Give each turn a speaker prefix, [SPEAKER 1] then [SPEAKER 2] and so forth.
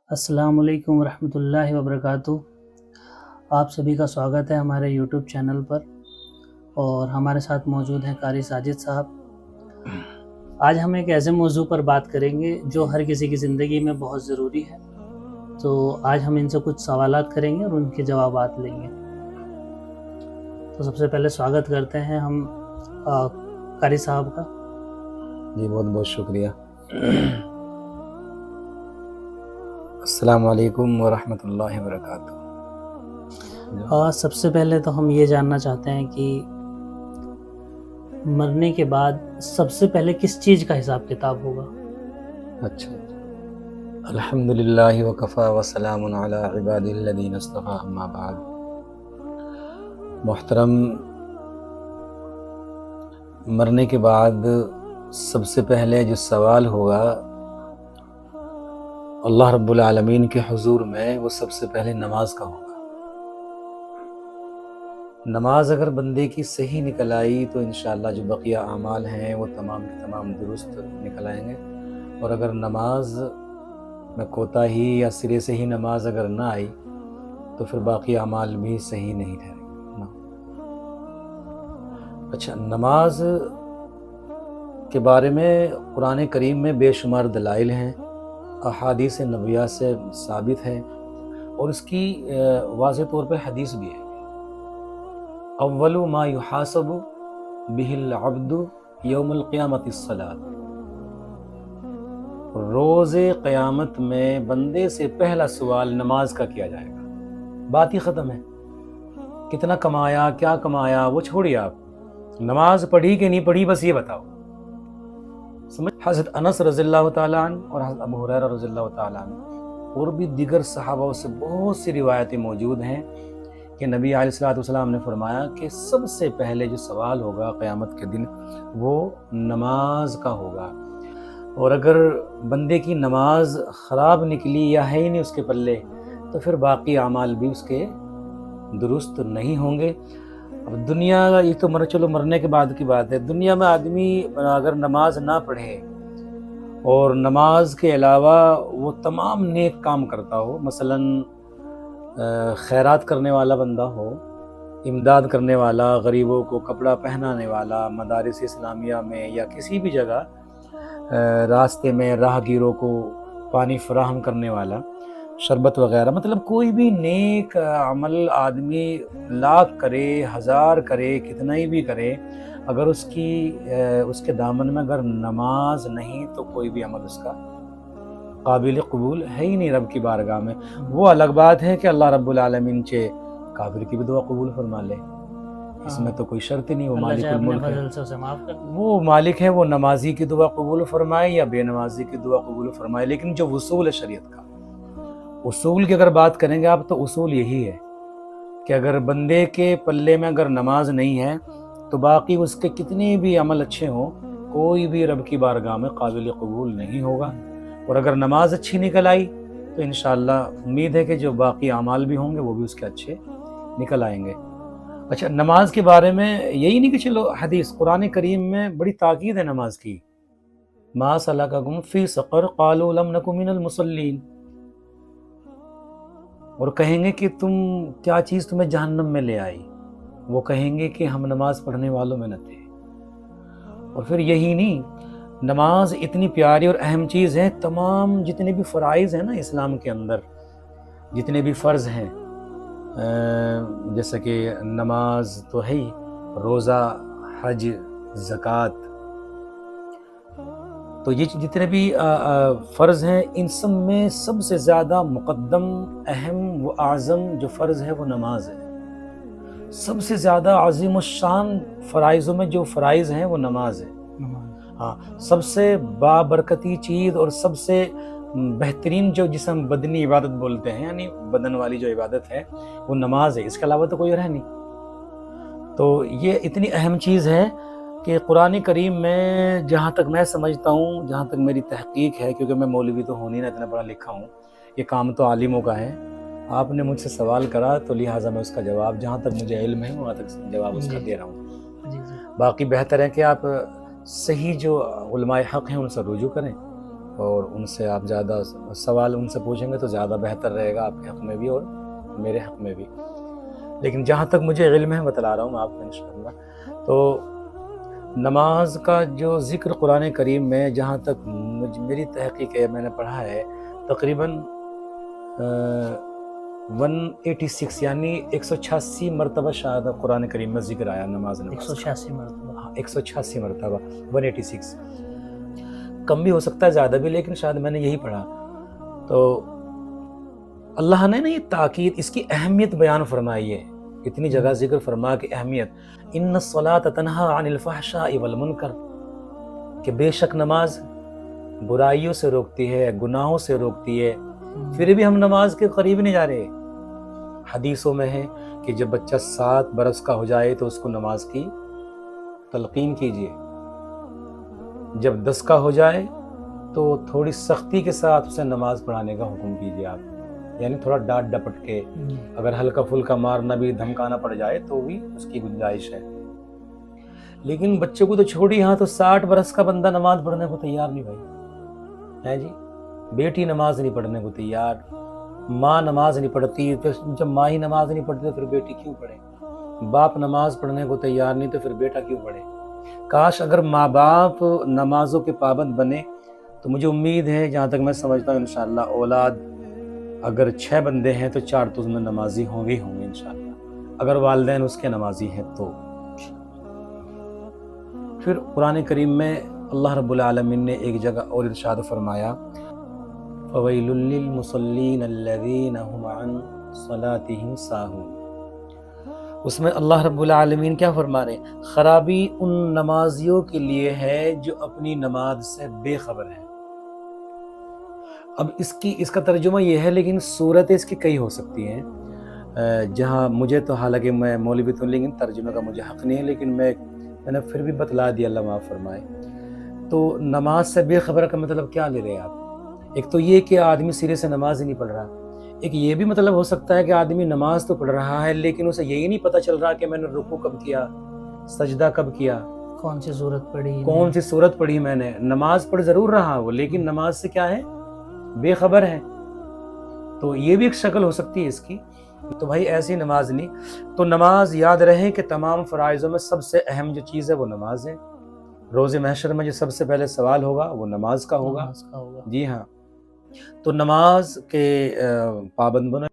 [SPEAKER 1] السلام علیکم ورحمۃ اللہ وبرکاتہ۔ آپ سبھی کا سواگت ہے ہمارے یوٹیوب چینل پر، اور ہمارے ساتھ موجود ہیں قاری ساجد صاحب۔ آج ہم ایک ایسے موضوع پر بات کریں گے جو ہر کسی کی زندگی میں بہت ضروری ہے، تو آج ہم ان سے کچھ سوالات کریں گے اور ان کے جوابات لیں گے۔ تو سب سے پہلے سواگت کرتے ہیں ہم قاری صاحب کا۔
[SPEAKER 2] جی بہت بہت شکریہ۔ السلام علیکم ورحمۃ اللہ وبرکاتہ۔
[SPEAKER 1] سب سے پہلے تو ہم یہ جاننا چاہتے ہیں کہ مرنے کے بعد سب سے پہلے کس چیز کا حساب کتاب ہوگا؟
[SPEAKER 2] اچھا، الحمدللہ وکفی وسلام علی عبادہ الذین اصطفی، اما بعد۔ محترم، مرنے کے بعد سب سے پہلے جو سوال ہوگا اللہ رب العالمین کے حضور میں، وہ سب سے پہلے نماز کا ہوگا۔ نماز اگر بندے کی صحیح نکل آئی تو انشاءاللہ جو بقیہ اعمال ہیں وہ تمام کے تمام درست نکل آئیں گے، اور اگر نماز میں کوتاہی یا سرے سے ہی نماز اگر نہ آئی تو پھر باقی اعمال بھی صحیح نہیں ٹھہریں گے۔ اچھا، نماز کے بارے میں قرآن کریم میں بے شمار دلائل ہیں، احادیث نبویہ سے ثابت ہے، اور اس کی واضح طور پہ حدیث بھی ہے۔ اول ما یحاسب بہ العبد یوم القیامت الصلاۃ، روز قیامت میں بندے سے پہلا سوال نماز کا کیا جائے گا۔ بات ہی ختم ہے، کتنا کمایا، کیا کمایا، وہ چھوڑیے، آپ نماز پڑھی کہ نہیں پڑھی بس یہ بتاؤ۔ سمجھ؟ حضرت انس رضی اللہ تعالیٰ عنہ اور حضرت ابو ہریرہ رضی اللہ تعالیٰ عنہ اور بھی دیگر صحابہ سے بہت سی روایتیں موجود ہیں کہ نبی علیہ الصلوۃ والسلام نے فرمایا کہ سب سے پہلے جو سوال ہوگا قیامت کے دن وہ نماز کا ہوگا، اور اگر بندے کی نماز خراب نکلی یا ہے ہی نہیں اس کے پلے تو پھر باقی اعمال بھی اس کے درست نہیں ہوں گے۔ اب دنیا، یہ تو چلو مرنے کے بعد کی بات ہے، دنیا میں آدمی اگر نماز نہ پڑھے اور نماز کے علاوہ وہ تمام نیک کام کرتا ہو، مثلاً خیرات کرنے والا بندہ ہو، امداد کرنے والا، غریبوں کو کپڑا پہنانے والا، مدارس اسلامیہ میں یا کسی بھی جگہ راستے میں راہگیروں کو پانی فراہم کرنے والا، شربت وغیرہ، مطلب کوئی بھی نیک عمل آدمی لاکھ کرے، ہزار کرے، کتنا ہی بھی کرے، اگر اس کے دامن میں اگر نماز نہیں تو کوئی بھی عمل اس کا قابل قبول ہے ہی نہیں رب کی بارگاہ میں۔ وہ الگ بات ہے کہ اللہ رب العالمین چے کافر کی بھی دعا قبول فرما لے، اس میں تو کوئی شرط نہیں، وہ مالک الملک ہے، وہ مالک ہے، وہ نمازی کی دعا قبول فرمائے یا بے نمازی کی دعا قبول فرمائے۔ لیکن جو اصول ہے شریعت کا، اصول کی اگر بات کریں گے آپ تو اصول یہی ہے کہ اگر بندے کے پلے میں اگر نماز نہیں ہے تو باقی اس کے کتنے بھی عمل اچھے ہوں، کوئی بھی رب کی بارگاہ میں قابل قبول نہیں ہوگا۔ اور اگر نماز اچھی نکل آئی تو انشاءاللہ امید ہے کہ جو باقی اعمال بھی ہوں گے وہ بھی اس کے اچھے نکل آئیں گے۔ اچھا، نماز کے بارے میں یہی نہیں کہ چلو حدیث، قرآن کریم میں بڑی تاکید ہے نماز کی۔ ما سلککم فی سقر قالوا لم نک من المصلین، اور کہیں گے کہ کیا چیز تمہیں جہنم میں لے آئی، وہ کہیں گے کہ ہم نماز پڑھنے والوں میں نہ تھے۔ اور پھر یہی نہیں، نماز اتنی پیاری اور اہم چیز ہے، تمام جتنے بھی فرائض ہیں نا اسلام کے اندر، جتنے بھی فرض ہیں، جیسے کہ نماز تو ہے ہی، روزہ، حج، زکوٰۃ، تو یہ جتنے بھی فرض ہیں ان سب میں سب سے زیادہ مقدم، اہم و اعظم جو فرض ہے وہ نماز ہے۔ سب سے زیادہ عظیم الشان فرائضوں میں جو فرائض ہیں وہ نماز ہے۔ ہاں، سب سے بابرکتی چیز اور سب سے بہترین جو جسے ہم بدنی عبادت بولتے ہیں، یعنی بدن والی جو عبادت ہے وہ نماز ہے، اس کے علاوہ تو کوئی اور ہے نہیں۔ تو یہ اتنی اہم چیز ہے کہ قرآن کریم میں جہاں تک میں سمجھتا ہوں، جہاں تک میری تحقیق ہے، کیونکہ میں مولوی تو ہوں نہیں، نہ اتنا پڑھا لکھا ہوں، یہ کام تو عالموں کا ہے، آپ نے مجھ سے سوال کرا تو لہٰذا میں اس کا جواب جہاں تک مجھے علم ہے وہاں تک جواب اس کا دے رہا ہوں۔ باقی بہتر ہے کہ آپ صحیح جو علماء حق ہیں ان سے رجوع کریں، اور ان سے آپ زیادہ سوال ان سے پوچھیں گے تو زیادہ بہتر رہے گا آپ کے حق میں بھی اور میرے حق میں بھی. لیکن جہاں تک مجھے علم ہے بتلا رہا ہوں میں آپ کو انشاءاللہ. تو نماز کا جو ذکر قرآن کریم میں جہاں تک میری تحقیق ہے میں نے پڑھا ہے تقریباً 186 یعنی 186 مرتبہ شاید قرآن کریم میں ذکر آیا نماز.
[SPEAKER 1] 186 مرتبہ.
[SPEAKER 2] 186 مرتبہ 186 کم بھی ہو سکتا ہے زیادہ بھی لیکن شاید میں نے یہی پڑھا. تو اللہ نے نا یہ تاکید اس کی اہمیت بیان فرمائی ہے. اتنی جگہ ذکر فرما کہ اہمیت ان الصلاۃ تنہی عن الفحشاء والمنکر کہ بے شک نماز برائیوں سے روکتی ہے گناہوں سے روکتی ہے. پھر بھی ہم نماز کے قریب نہیں جا رہے. حدیثوں میں ہے کہ جب بچہ 7 برس کا ہو جائے تو اس کو نماز کی تلقین کیجیے. جب 10 کا ہو جائے تو تھوڑی سختی کے ساتھ اسے نماز پڑھانے کا حکم کیجیے آپ. یعنی تھوڑا ڈانٹ ڈپٹ کے اگر ہلکا پھلکا مارنا بھی دھمکانا پڑ جائے تو بھی اس کی گنجائش ہے. لیکن بچوں کو تو چھوڑی ہاں تو 60 برس کا بندہ نماز پڑھنے کو تیار نہیں بھائی ہے جی. بیٹی نماز نہیں پڑھنے کو تیار, ماں نماز نہیں پڑھتی. جب ماں ہی نماز نہیں پڑھتی تو پھر بیٹی کیوں پڑھے؟ باپ نماز پڑھنے کو تیار نہیں تو پھر بیٹا کیوں پڑھے؟ کاش اگر ماں باپ نمازوں کے پابند بنے تو مجھے امید ہے جہاں تک میں سمجھتا ہوں انشاءاللہ اولاد اگر 6 بندے ہیں تو 4 تو اس میں نمازی ہوں گے انشاءاللہ اگر والدین اس کے نمازی ہیں تو. پھر قرآن کریم میں اللہ رب العالمین نے ایک جگہ اور ارشاد فرمایا فَوَيْلٌ لِّلْمُصَلِّينَ الَّذِينَ هُمْ عَنْ صَلَاتِهِمْ سَاهُونَ. اس میں اللہ رب العالمین کیا فرما رہے ہیں؟ خرابی ان نمازیوں کے لیے ہے جو اپنی نماز سے بے خبر ہیں. اب اس کا ترجمہ یہ ہے لیکن صورت اس کی کئی ہو سکتی ہیں. جہاں مجھے تو حالانکہ میں مولوی تو لیکن ترجمے کا مجھے حق نہیں ہے لیکن میں نے پھر بھی بتلا دیا اللہ معاف فرمائے. تو نماز سے بے خبر کا مطلب کیا لے رہے ہیں آپ؟ ایک تو یہ کہ آدمی سرے سے نماز ہی نہیں پڑھ رہا. ایک یہ بھی مطلب ہو سکتا ہے کہ آدمی نماز تو پڑھ رہا ہے لیکن اسے یہی نہیں پتہ چل رہا کہ میں نے رکوع کب کیا, سجدہ کب کیا,
[SPEAKER 1] کون سی صورت
[SPEAKER 2] پڑھی میں نے. نماز پڑھ ضرور رہا وہ لیکن نماز سے کیا ہے؟ بے خبر ہے. تو یہ بھی ایک شکل ہو سکتی ہے اس کی. تو بھائی ایسی نماز نہیں. تو نماز یاد رہے کہ تمام فرائضوں میں سب سے اہم جو چیز ہے وہ نماز ہے. روز محشر میں جو سب سے پہلے سوال ہوگا وہ نماز کا ہوگا. جی ہاں. تو نماز کے پابند بنو